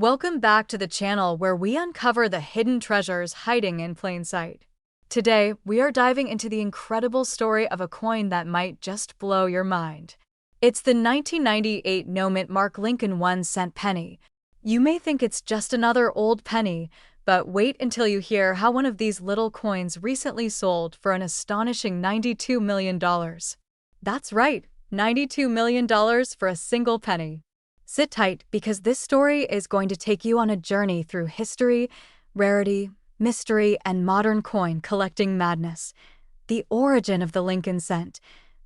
Welcome back to the channel where we uncover the hidden treasures hiding in plain sight. Today, we are diving into the incredible story of a coin that might just blow your mind. It's the 1998 no-mint Mark Lincoln 1-cent penny. You may think it's just another old penny, but wait until you hear how one of these little coins recently sold for an astonishing $92 million. That's right, $92 million for a single penny. Sit tight because this story is going to take you on a journey through history, rarity, mystery, and modern coin collecting madness. The origin of the Lincoln cent.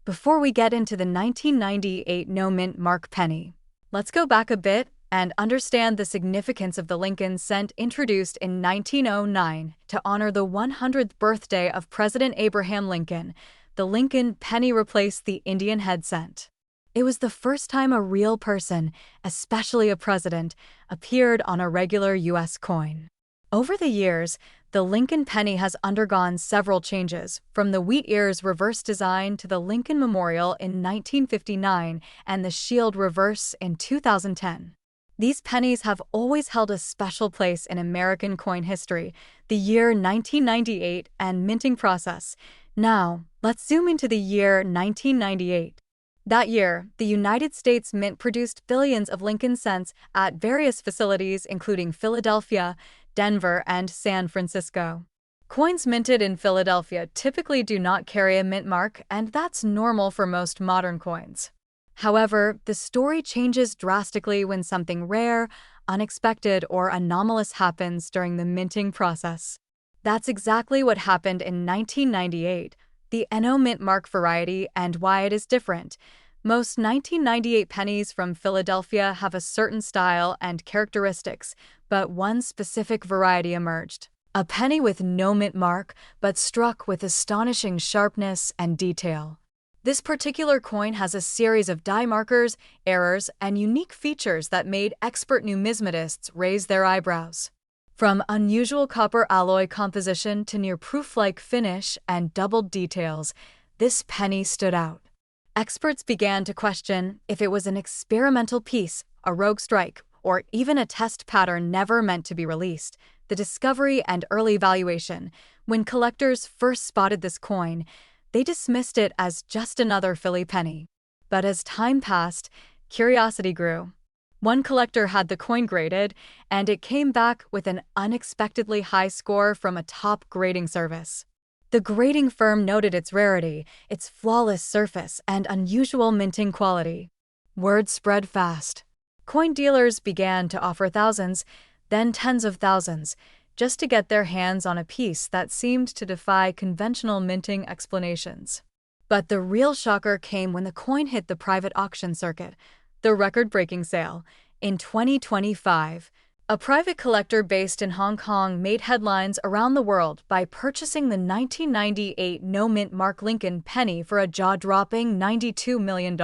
Before we get into the 1998 no-mint Mark penny, let's go back a bit and understand the significance of the Lincoln cent introduced in 1909 to honor the 100th birthday of President Abraham Lincoln. The Lincoln penny replaced the Indian head cent. It was the first time a real person, especially a president, appeared on a regular U.S. coin. Over the years, the Lincoln penny has undergone several changes, from the wheat ears reverse design to the Lincoln Memorial in 1959 and the shield reverse in 2010. These pennies have always held a special place in American coin history, the year 1998 and minting process. Now, let's zoom into the year 1998. That year, the United States Mint produced billions of Lincoln cents at various facilities including Philadelphia, Denver, and San Francisco. Coins minted in Philadelphia typically do not carry a mint mark, and that's normal for most modern coins. However, the story changes drastically when something rare, unexpected, or anomalous happens during the minting process. That's exactly what happened in 1998. The NO mint mark variety and why it is different. Most 1998 pennies from Philadelphia have a certain style and characteristics, but one specific variety emerged. A penny with no mint mark, but struck with astonishing sharpness and detail. This particular coin has a series of die markers, errors, and unique features that made expert numismatists raise their eyebrows. From unusual copper alloy composition to near-proof-like finish and doubled details, this penny stood out. Experts began to question if it was an experimental piece, a rogue strike, or even a test pattern never meant to be released. The discovery and early valuation. When collectors first spotted this coin, they dismissed it as just another Philly penny. But as time passed, curiosity grew. One collector had the coin graded, and it came back with an unexpectedly high score from a top grading service. The grading firm noted its rarity, its flawless surface, and unusual minting quality. Word spread fast. Coin dealers began to offer thousands, then tens of thousands, just to get their hands on a piece that seemed to defy conventional minting explanations. But the real shocker came when the coin hit the private auction circuit. The record-breaking sale. In 2025, a private collector based in Hong Kong made headlines around the world by purchasing the 1998 no-mint Mark Lincoln penny for a jaw-dropping $92 million.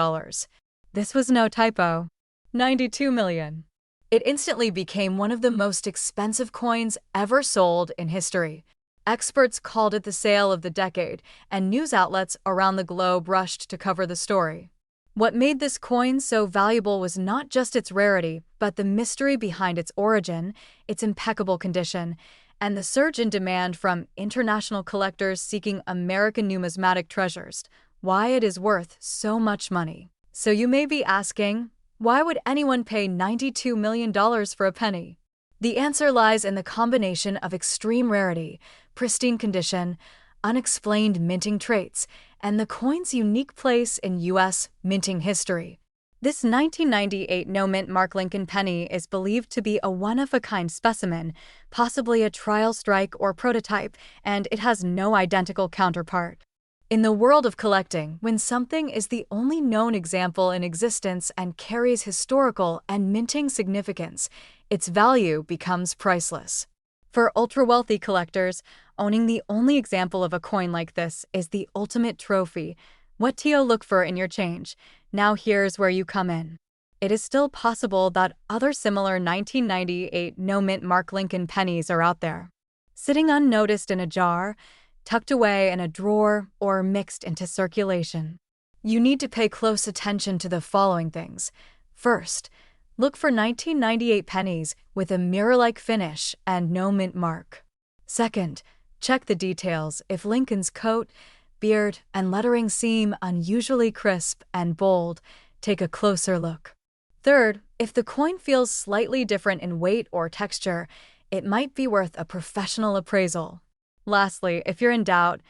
This was no typo. $92 million. It instantly became one of the most expensive coins ever sold in history. Experts called it the sale of the decade, and news outlets around the globe rushed to cover the story. What made this coin so valuable was not just its rarity, but the mystery behind its origin, its impeccable condition, and the surge in demand from international collectors seeking American numismatic treasures, why it is worth so much money. So you may be asking, why would anyone pay $92 million for a penny? The answer lies in the combination of extreme rarity, pristine condition, unexplained minting traits, and the coin's unique place in U.S. minting history. This 1998 no-mint Mark Lincoln penny is believed to be a one-of-a-kind specimen, possibly a trial strike or prototype, and it has no identical counterpart. In the world of collecting, when something is the only known example in existence and carries historical and minting significance, its value becomes priceless. For ultra-wealthy collectors, owning the only example of a coin like this is the ultimate trophy. What do you look for in your change? Now here's where you come in. It is still possible that other similar 1998 no-mint Mark Lincoln pennies are out there, sitting unnoticed in a jar, tucked away in a drawer, or mixed into circulation. You need to pay close attention to the following things. First, Look for 1998 pennies with a mirror-like finish and no mint mark. Second, check the details. If Lincoln's coat, beard, and lettering seem unusually crisp and bold, take a closer look. Third, if the coin feels slightly different in weight or texture, it might be worth a professional appraisal. Lastly, if you're in doubt,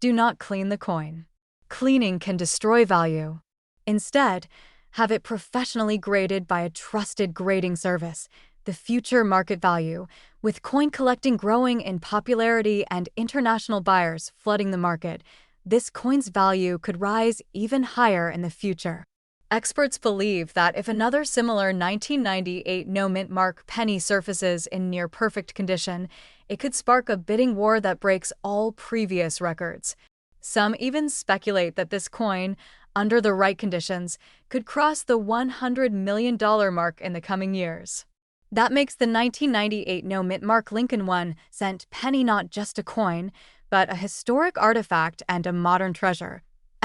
do not clean the coin. Cleaning can destroy value. Instead, have it professionally graded by a trusted grading service. The future market value, with coin collecting growing in popularity and international buyers flooding the market, this coin's value could rise even higher in the future. Experts believe that if another similar 1998 no-mint mark penny surfaces in near-perfect condition, it could spark a bidding war that breaks all previous records. Some even speculate that this coin, under the right conditions, could cross the $100 million mark in the coming years. That makes the 1998 no-mint mark Lincoln 1-cent penny not just a coin, but a historic artifact and a modern treasure.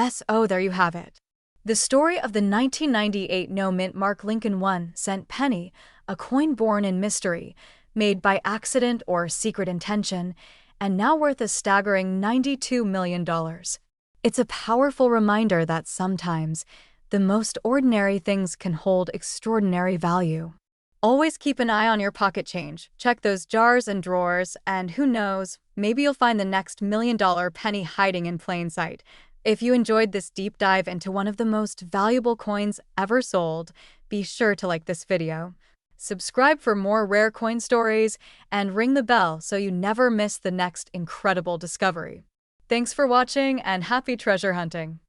So there you have it. The story of the 1998 no-mint mark Lincoln 1-cent penny, a coin born in mystery, made by accident or secret intention, and now worth a staggering $92 million. It's a powerful reminder that sometimes the most ordinary things can hold extraordinary value. Always keep an eye on your pocket change. Check those jars and drawers, and who knows, maybe you'll find the next $1 million penny hiding in plain sight. If you enjoyed this deep dive into one of the most valuable coins ever sold, be sure to like this video. Subscribe for more rare coin stories, and ring the bell so you never miss the next incredible discovery. Thanks for watching, and happy treasure hunting!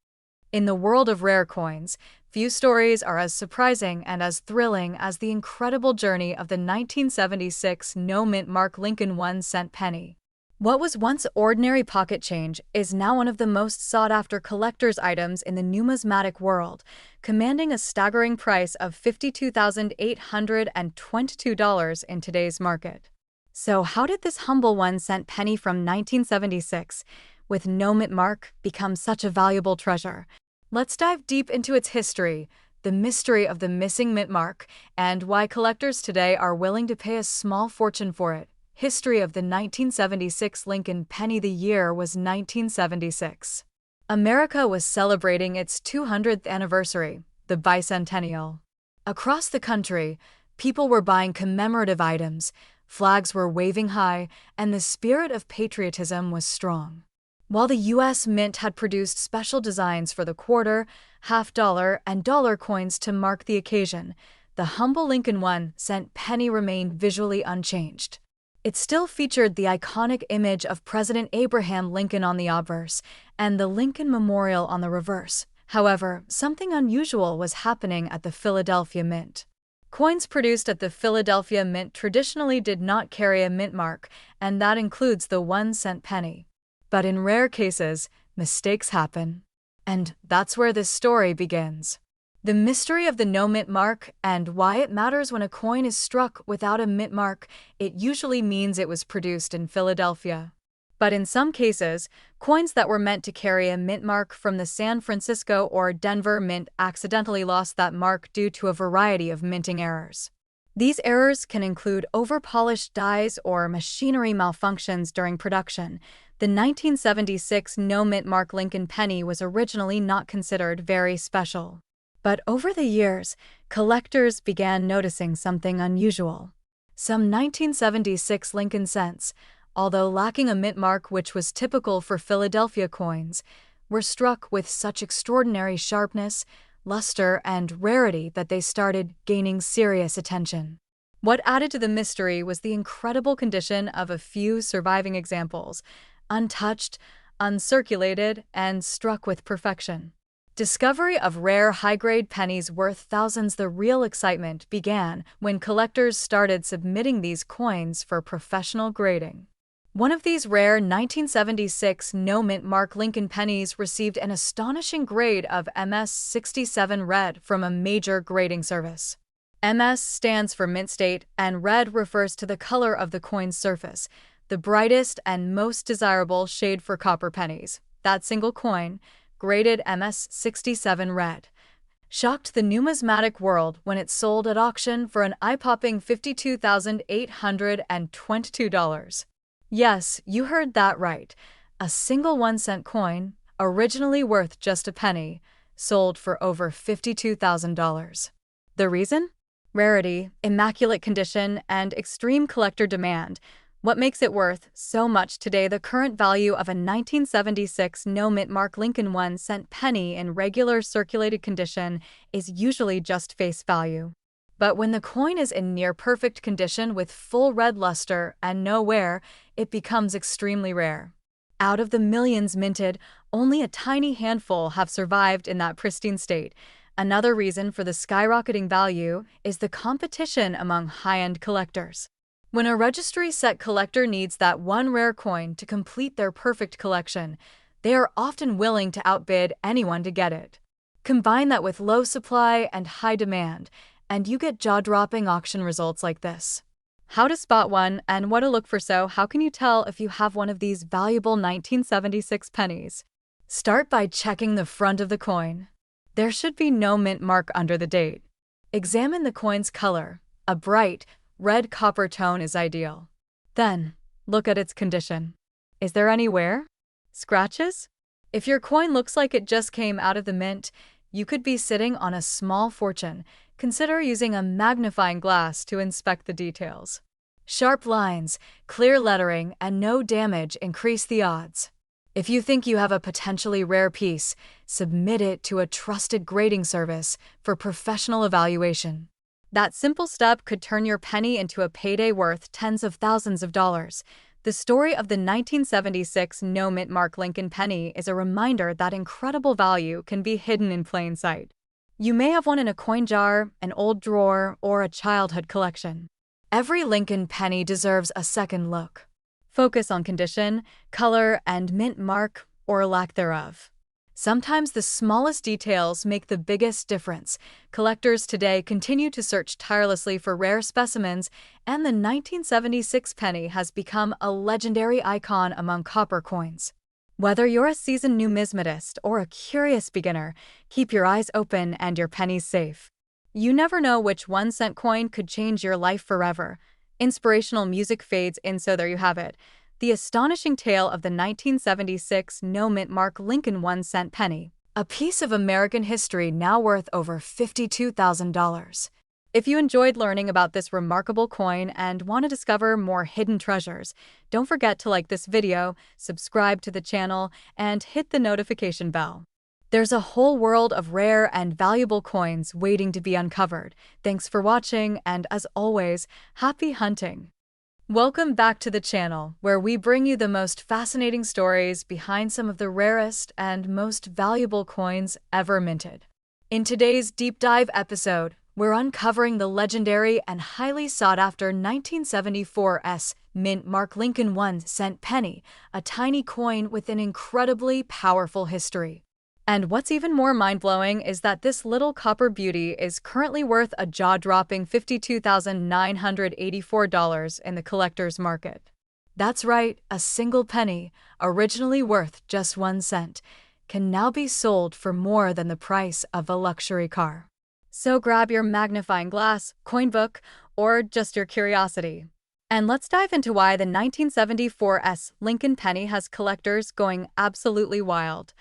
In the world of rare coins, few stories are as surprising and as thrilling as the incredible journey of the 1976 no-mint mark Lincoln 1-cent penny. What was once ordinary pocket change is now one of the most sought-after collector's items in the numismatic world, commanding a staggering price of $52,822 in today's market. So how did this humble 1-cent penny from 1976, with no mint mark, become such a valuable treasure? Let's dive deep into its history, the mystery of the missing mint mark, and why collectors today are willing to pay a small fortune for it. History of the 1976 Lincoln penny. The year was 1976. America was celebrating its 200th anniversary, the bicentennial. Across the country, people were buying commemorative items, flags were waving high, and the spirit of patriotism was strong. While the U.S. Mint had produced special designs for the quarter, half-dollar, and dollar coins to mark the occasion, the humble Lincoln 1-cent penny remained visually unchanged. It still featured the iconic image of President Abraham Lincoln on the obverse and the Lincoln Memorial on the reverse. However, something unusual was happening at the Philadelphia Mint. Coins produced at the Philadelphia Mint traditionally did not carry a mint mark, and that includes the 1-cent penny. But in rare cases, mistakes happen. And that's where this story begins. The mystery of the no-mint mark and why it matters when a coin is struck without a mint mark. It usually means it was produced in Philadelphia. But in some cases, coins that were meant to carry a mint mark from the San Francisco or Denver Mint accidentally lost that mark due to a variety of minting errors. These errors can include over-polished dies or machinery malfunctions during production. The 1976 no-mint mark Lincoln penny was originally not considered very special. But over the years, collectors began noticing something unusual. Some 1976 Lincoln cents, although lacking a mint mark which was typical for Philadelphia coins, were struck with such extraordinary sharpness, luster, and rarity that they started gaining serious attention. What added to the mystery was the incredible condition of a few surviving examples, untouched, uncirculated, and struck with perfection. Discovery of rare high-grade pennies worth thousands. The real excitement began when collectors started submitting these coins for professional grading. One of these rare 1976 no-mint mark Lincoln pennies received an astonishing grade of MS67 Red from a major grading service. MS stands for mint state, and red refers to the color of the coin's surface, the brightest and most desirable shade for copper pennies. That single coin, graded MS67 Red, shocked the numismatic world when it sold at auction for an eye-popping $52,822. Yes, you heard that right. A single 1-cent coin, originally worth just a penny, sold for over $52,000. The reason? Rarity, immaculate condition, and extreme collector demand. What makes it worth so much today? The current value of a 1976 no-mint mark Lincoln 1-cent penny in regular circulated condition is usually just face value. But when the coin is in near-perfect condition with full red luster and no wear, it becomes extremely rare. Out of the millions minted, only a tiny handful have survived in that pristine state. Another reason for the skyrocketing value is the competition among high-end collectors. When a registry-set collector needs that one rare coin to complete their perfect collection, they are often willing to outbid anyone to get it. Combine that with low supply and high demand, and you get jaw-dropping auction results like this. How to spot one and what to look for. So, how can you tell if you have one of these valuable 1976 pennies? Start by checking the front of the coin. There should be no mint mark under the date. Examine the coin's color. A bright, red copper tone is ideal. Then, look at its condition. Is there any wear? Scratches? If your coin looks like it just came out of the mint, you could be sitting on a small fortune. Consider using a magnifying glass to inspect the details. Sharp lines, clear lettering, and no damage increase the odds. If you think you have a potentially rare piece, submit it to a trusted grading service for professional evaluation. That simple step could turn your penny into a payday worth tens of thousands of dollars. The story of the 1976 no-mint mark Lincoln penny is a reminder that incredible value can be hidden in plain sight. You may have one in a coin jar, an old drawer, or a childhood collection. Every Lincoln penny deserves a second look. Focus on condition, color, and mint mark, or lack thereof. Sometimes the smallest details make the biggest difference. Collectors today continue to search tirelessly for rare specimens, and the 1976 penny has become a legendary icon among copper coins. Whether you're a seasoned numismatist or a curious beginner, keep your eyes open and your pennies safe. You never know which 1-cent coin could change your life forever. Inspirational music fades in, so there you have it. The astonishing tale of the 1976 no-mint mark Lincoln 1-cent penny, a piece of American history now worth over $52,000. If you enjoyed learning about this remarkable coin and want to discover more hidden treasures, don't forget to like this video, subscribe to the channel, and hit the notification bell. There's a whole world of rare and valuable coins waiting to be uncovered. Thanks for watching, and as always, happy hunting! Welcome back to the channel, where we bring you the most fascinating stories behind some of the rarest and most valuable coins ever minted. In today's deep dive episode, we're uncovering the legendary and highly sought-after 1974 mint mark Lincoln 1-cent penny, a tiny coin with an incredibly powerful history. And what's even more mind-blowing is that this little copper beauty is currently worth a jaw-dropping $52,984 in the collector's market. That's right, a single penny, originally worth just 1 cent, can now be sold for more than the price of a luxury car. So grab your magnifying glass, coin book, or just your curiosity. And let's dive into why the 1974 Lincoln penny has collectors going absolutely wild.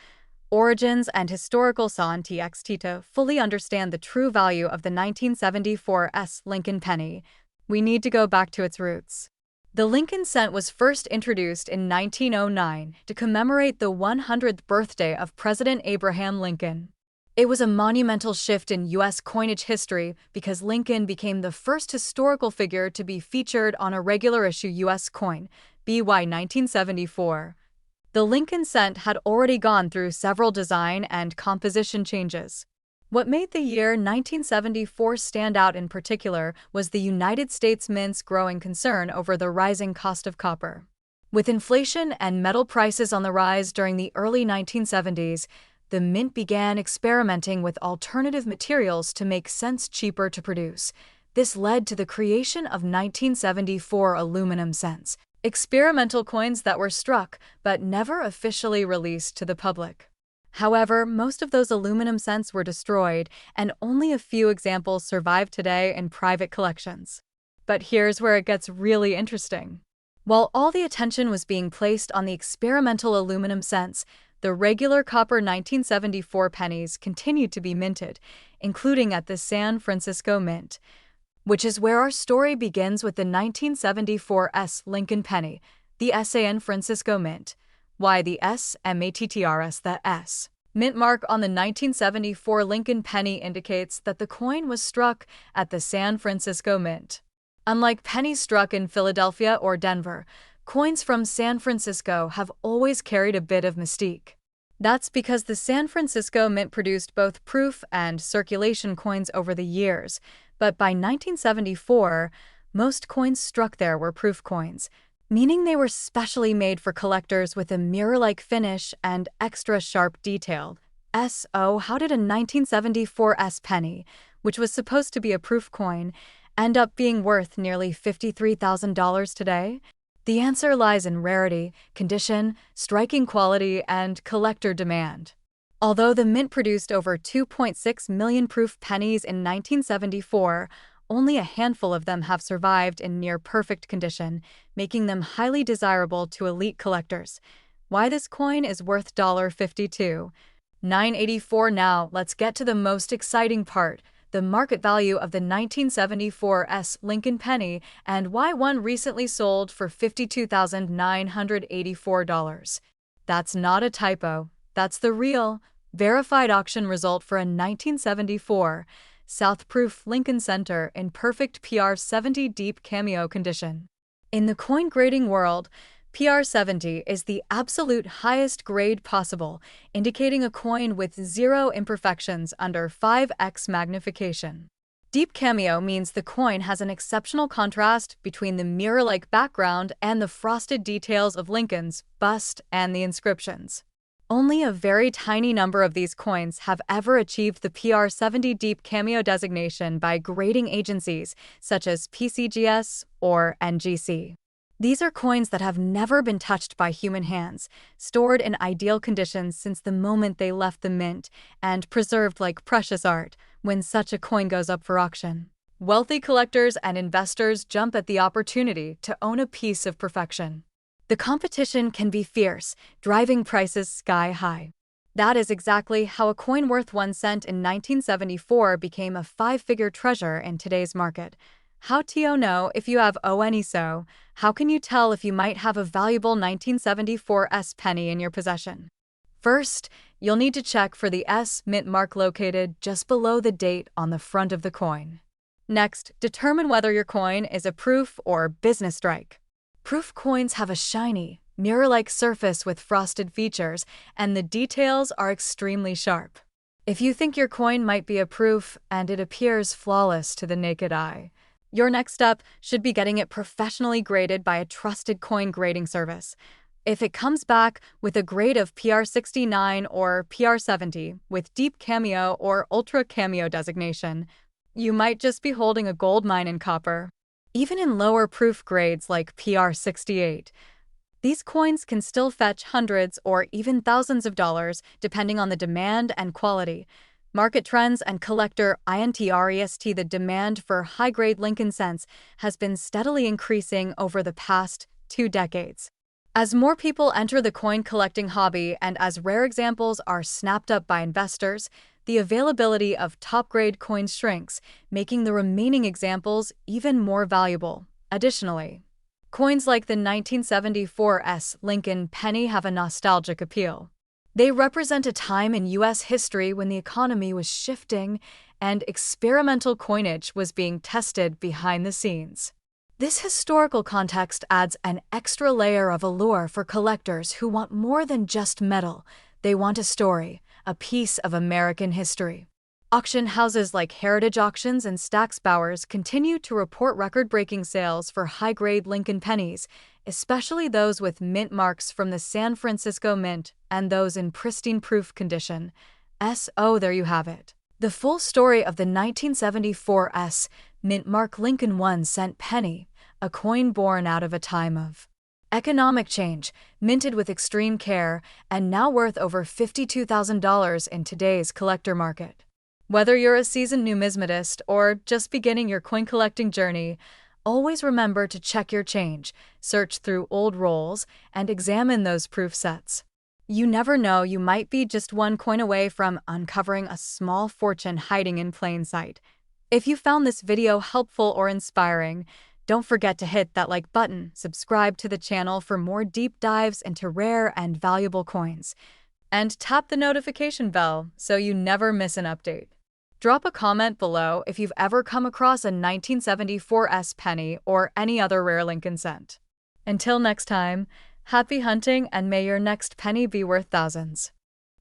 Origins and historical context. To fully understand the true value of the 1974 Lincoln penny, we need to go back to its roots. The Lincoln cent was first introduced in 1909 to commemorate the 100th birthday of President Abraham Lincoln. It was a monumental shift in U.S. coinage history because Lincoln became the first historical figure to be featured on a regular issue U.S. coin, BY 1974. The Lincoln cent had already gone through several design and composition changes. What made the year 1974 stand out in particular was the United States Mint's growing concern over the rising cost of copper. With inflation and metal prices on the rise during the early 1970s, the Mint began experimenting with alternative materials to make cents cheaper to produce. This led to the creation of 1974 aluminum cents, experimental coins that were struck but never officially released to the public. However, most of those aluminum cents were destroyed, and only a few examples survive today in private collections. But here's where it gets really interesting. While all the attention was being placed on the experimental aluminum cents, the regular copper 1974 pennies continued to be minted, including at the San Francisco Mint, which is where our story begins with the 1974 S Lincoln penny, the San Francisco Mint. Why the S? MATTRS. The S mint mark on the 1974 Lincoln penny indicates that the coin was struck at the San Francisco Mint. Unlike pennies struck in Philadelphia or Denver, coins from San Francisco have always carried a bit of mystique. That's because the San Francisco Mint produced both proof and circulation coins over the years, but by 1974, most coins struck there were proof coins, meaning they were specially made for collectors with a mirror-like finish and extra sharp detail. So, how did a 1974 S penny, which was supposed to be a proof coin, end up being worth nearly $53,000 today? The answer lies in rarity, condition, striking quality, and collector demand. Although the mint produced over 2.6 million proof pennies in 1974, only a handful of them have survived in near-perfect condition, making them highly desirable to elite collectors. Why this coin is worth $52,984. Now, let's get to the most exciting part, the market value of the 1974 S Lincoln penny and why one recently sold for $52,984. That's not a typo. That's the real, verified auction result for a 1974 South Proof Lincoln Center in perfect PR70 deep cameo condition. In the coin grading world, PR70 is the absolute highest grade possible, indicating a coin with zero imperfections under 5x magnification. Deep cameo means the coin has an exceptional contrast between the mirror-like background and the frosted details of Lincoln's bust and the inscriptions. Only a very tiny number of these coins have ever achieved the PR70 Deep Cameo designation by grading agencies such as PCGS or NGC. These are coins that have never been touched by human hands, stored in ideal conditions since the moment they left the mint, and preserved like precious art when such a coin goes up for auction. Wealthy collectors and investors jump at the opportunity to own a piece of perfection. The competition can be fierce, driving prices sky high. That is exactly how a coin worth 1 cent in 1974 became a 5-figure treasure in today's market. How do you know if you have any so? How can you tell if you might have a valuable 1974 S penny in your possession? First, you'll need to check for the S mint mark located just below the date on the front of the coin. Next, determine whether your coin is a proof or business strike. Proof coins have a shiny, mirror-like surface with frosted features, and the details are extremely sharp. If you think your coin might be a proof and it appears flawless to the naked eye, your next step should be getting it professionally graded by a trusted coin grading service. If it comes back with a grade of PR69 or PR70 with deep cameo or ultra cameo designation, you might just be holding a gold mine in copper. Even in lower proof grades like PR68, these coins can still fetch hundreds or even thousands of dollars depending on the demand and quality. Market trends and collector interest. The demand for high-grade Lincoln cents has been steadily increasing over the past 2 decades. As more people enter the coin collecting hobby and as rare examples are snapped up by investors, the availability of top-grade coins shrinks, making the remaining examples even more valuable. Additionally, coins like the 1974 S Lincoln penny have a nostalgic appeal. They represent a time in U.S. history when the economy was shifting and experimental coinage was being tested behind the scenes. This historical context adds an extra layer of allure for collectors who want more than just metal. They want a story, a piece of American history. Auction houses like Heritage Auctions and Stack's Bowers continue to report record-breaking sales for high-grade Lincoln pennies, especially those with mint marks from the San Francisco Mint and those in pristine proof condition. There you have it. The full story of the 1974 S mint mark Lincoln 1 cent penny, a coin born out of a time of Economic change, minted with extreme care, and now worth over $52,000 in today's collector market. Whether you're a seasoned numismatist or just beginning your coin collecting journey, always remember to check your change, search through old rolls, and examine those proof sets. You never know, you might be just one coin away from uncovering a small fortune hiding in plain sight. If you found this video helpful or inspiring, don't forget to hit that like button, subscribe to the channel for more deep dives into rare and valuable coins, and tap the notification bell so you never miss an update. Drop a comment below if you've ever come across a 1974 penny or any other rare Lincoln cent. Until next time, happy hunting and may your next penny be worth thousands.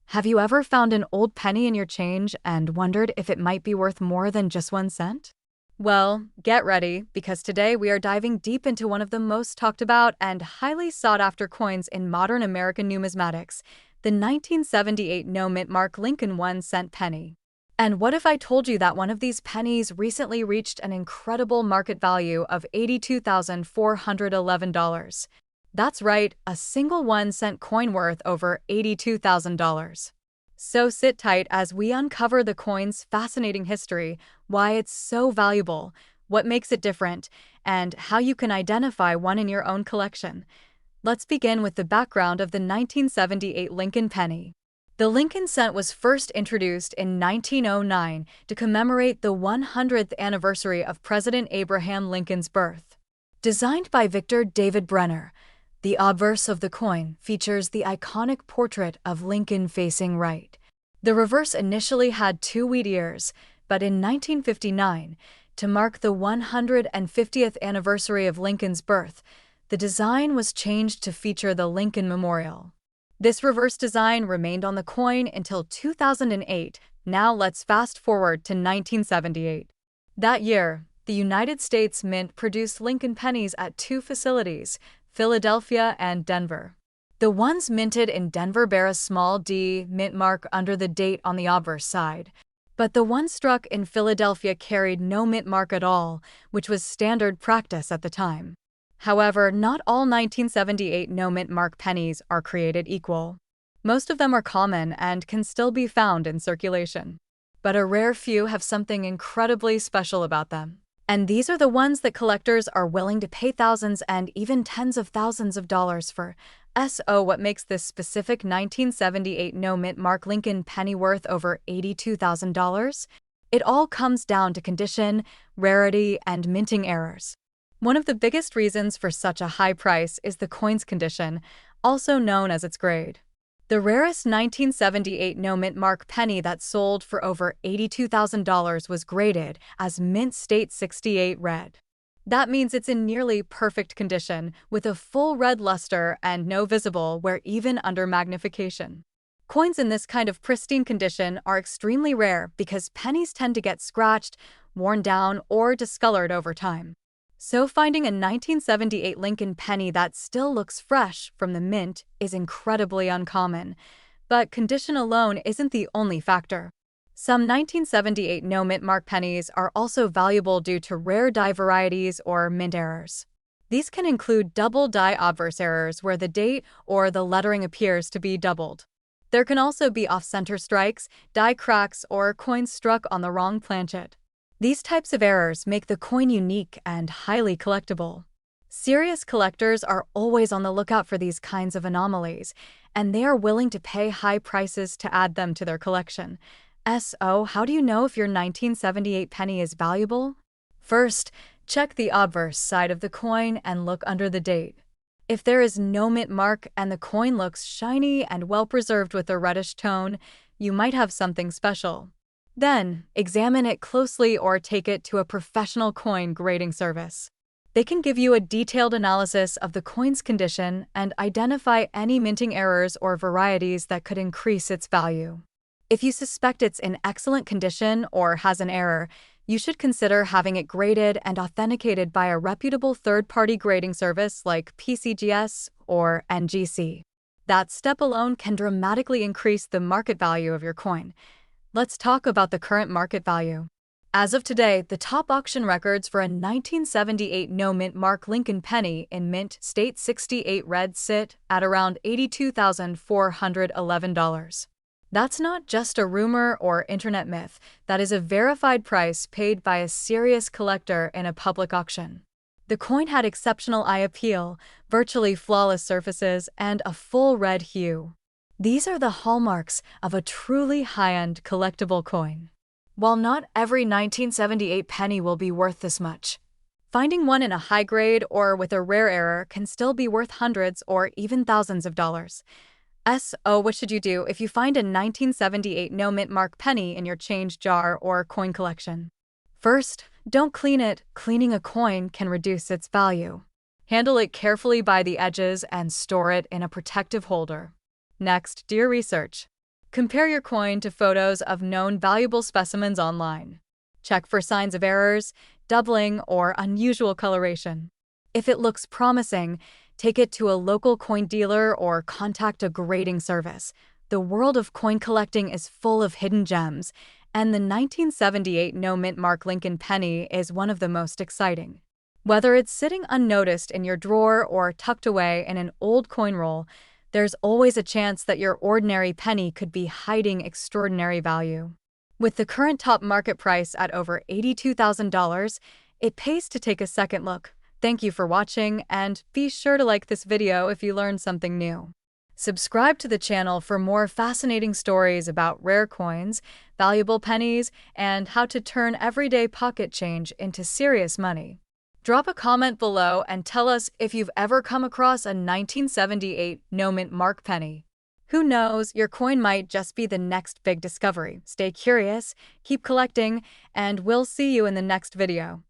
Have you ever found an old penny in your change and wondered if it might be worth more than just 1 cent? Well, get ready, because today we are diving deep into one of the most talked about and highly sought after coins in modern American numismatics, the 1978 no-mint mark Lincoln 1-cent penny. And what if I told you that one of these pennies recently reached an incredible market value of $82,411? That's right, a single 1-cent coin worth over $82,000. So sit tight as we uncover the coin's fascinating history, why it's so valuable, what makes it different, and how you can identify one in your own collection. Let's begin with the background of the 1978 Lincoln penny. The Lincoln cent was first introduced in 1909 to commemorate the 100th anniversary of President Abraham Lincoln's birth. Designed by Victor David Brenner, the obverse of the coin features the iconic portrait of Lincoln facing right. The reverse initially had 2 wheat ears, but in 1959, to mark the 150th anniversary of Lincoln's birth, the design was changed to feature the Lincoln Memorial. This reverse design remained on the coin until 2008. Now let's fast forward to 1978. That year, the United States Mint produced Lincoln pennies at 2 facilities, Philadelphia and Denver. The ones minted in Denver bear a small D mint mark under the date on the obverse side, but the one struck in Philadelphia carried no mint mark at all, which was standard practice at the time. However, not all 1978 no mint mark pennies are created equal. Most of them are common and can still be found in circulation, but a rare few have something incredibly special about them. And these are the ones that collectors are willing to pay thousands and even tens of thousands of dollars for. So what makes this specific 1978 no-mint mark Lincoln penny worth over $82,000? It all comes down to condition, rarity, and minting errors. One of the biggest reasons for such a high price is the coin's condition, also known as its grade. The rarest 1978 no-mint mark penny that sold for over $82,000 was graded as Mint State 68 red. That means it's in nearly perfect condition, with a full red luster and no visible wear even under magnification. Coins in this kind of pristine condition are extremely rare because pennies tend to get scratched, worn down, or discolored over time. So finding a 1978 Lincoln penny that still looks fresh from the mint is incredibly uncommon. But condition alone isn't the only factor. Some 1978 no-mint mark pennies are also valuable due to rare die varieties or mint errors. These can include double die obverse errors where the date or the lettering appears to be doubled. There can also be off-center strikes, die cracks, or coins struck on the wrong planchet. These types of errors make the coin unique and highly collectible. Serious collectors are always on the lookout for these kinds of anomalies, and they are willing to pay high prices to add them to their collection. So, how do you know if your 1978 penny is valuable? First, check the obverse side of the coin and look under the date. If there is no mint mark and the coin looks shiny and well preserved with a reddish tone, you might have something special. Then, examine it closely or take it to a professional coin grading service. They can give you a detailed analysis of the coin's condition and identify any minting errors or varieties that could increase its value. If you suspect it's in excellent condition or has an error, you should consider having it graded and authenticated by a reputable third-party grading service like PCGS or NGC. That step alone can dramatically increase the market value of your coin. Let's talk about the current market value. As of today, the top auction records for a 1978 no-mint mark Lincoln penny in mint state 68 red sit at around $82,411. That's not just a rumor or internet myth, that is a verified price paid by a serious collector in a public auction. The coin had exceptional eye appeal, virtually flawless surfaces, and a full red hue. These are the hallmarks of a truly high-end collectible coin. While not every 1978 penny will be worth this much, finding one in a high grade or with a rare error can still be worth hundreds or even thousands of dollars. So, what should you do if you find a 1978 no-mint mark penny in your change jar or coin collection? First, don't clean it. Cleaning a coin can reduce its value. Handle it carefully by the edges and store it in a protective holder. Next, do your research. Compare your coin to photos of known valuable specimens online. Check for signs of errors, doubling, or unusual coloration. If it looks promising, take it to a local coin dealer or contact a grading service. The world of coin collecting is full of hidden gems, and the 1978 no-mint mark Lincoln penny is one of the most exciting. Whether it's sitting unnoticed in your drawer or tucked away in an old coin roll, there's always a chance that your ordinary penny could be hiding extraordinary value. With the current top market price at over $82,000, it pays to take a second look. Thank you for watching, and be sure to like this video if you learned something new. Subscribe to the channel for more fascinating stories about rare coins, valuable pennies, and how to turn everyday pocket change into serious money. Drop a comment below and tell us if you've ever come across a 1978 no-mint mark penny. Who knows, your coin might just be the next big discovery. Stay curious, keep collecting, and we'll see you in the next video.